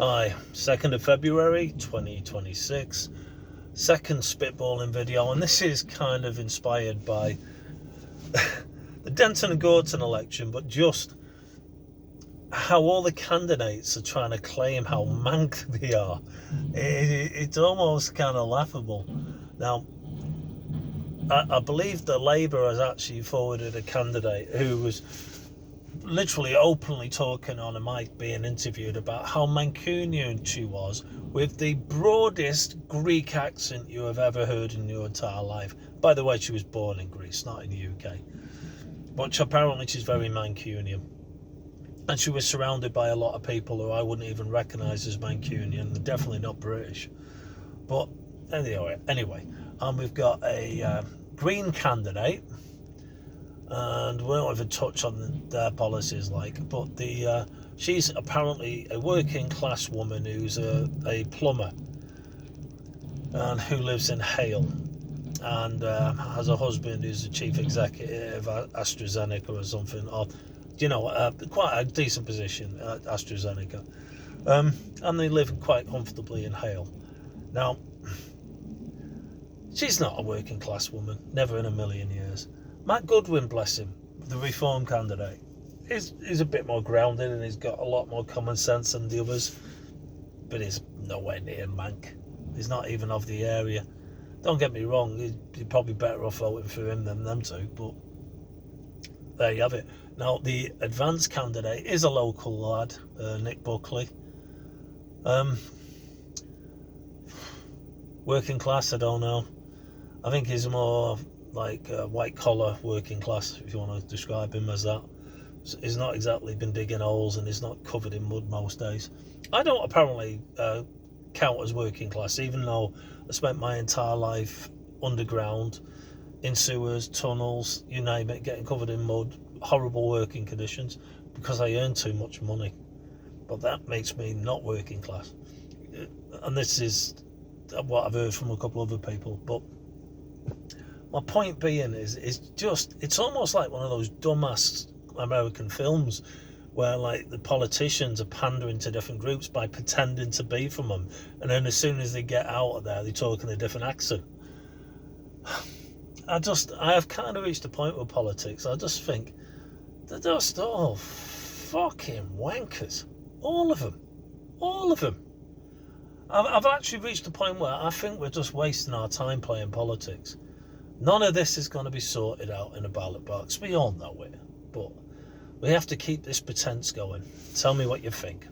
Hi, 2nd of February 2026, second spitballing video, and this is kind of inspired by the Denton Gorton election, but just how all the candidates are trying to claim how Manc they are. It's almost kind of laughable. Now, I believe the Labour has actually forwarded a candidate who was literally openly talking on a mic, being interviewed about how Mancunian she was, with the broadest Greek accent you have ever heard in your entire life. By the way, she was born in Greece, not in the UK, but apparently she's very Mancunian, and she was surrounded by a lot of people who I wouldn't even recognise as Mancunian. They're definitely not British. But anyway, and we've got a Green candidate, and we don't even touch on their policies, but she's apparently a working class woman who's a plumber and who lives in Hale, and has a husband who's the chief executive at AstraZeneca or something, or quite a decent position at AstraZeneca, and they live quite comfortably in Hale. Now, she's not a working class woman, never in a million years. Matt Goodwin, bless him, the Reform candidate, is a bit more grounded and he's got a lot more common sense than the others, but he's nowhere near Manc. He's not even of the area. Don't get me wrong, you're probably better off voting for him than them two, but there you have it. Now, the Advance candidate is a local lad, Nick Buckley. Working class, I don't know. I think he's more like white collar working class, if you want to describe him as that. So he's not exactly been digging holes, and he's not covered in mud most days. I don't apparently count as working class, even though I spent my entire life underground, in sewers, tunnels, you name it, getting covered in mud, horrible working conditions, because I earn too much money. But that makes me not working class. And this is what I've heard from a couple of other people. But my point being is it's almost like one of those dumbass American films where like the politicians are pandering to different groups by pretending to be from them, and then as soon as they get out of there, they talk in a different accent. I have kind of reached a point with politics. I just think they're just all fucking wankers, all of them. I've actually reached a point where I think we're just wasting our time playing politics. None of this is going to be sorted out in a ballot box. We all know it. But we have to keep this pretense going. Tell me what you think.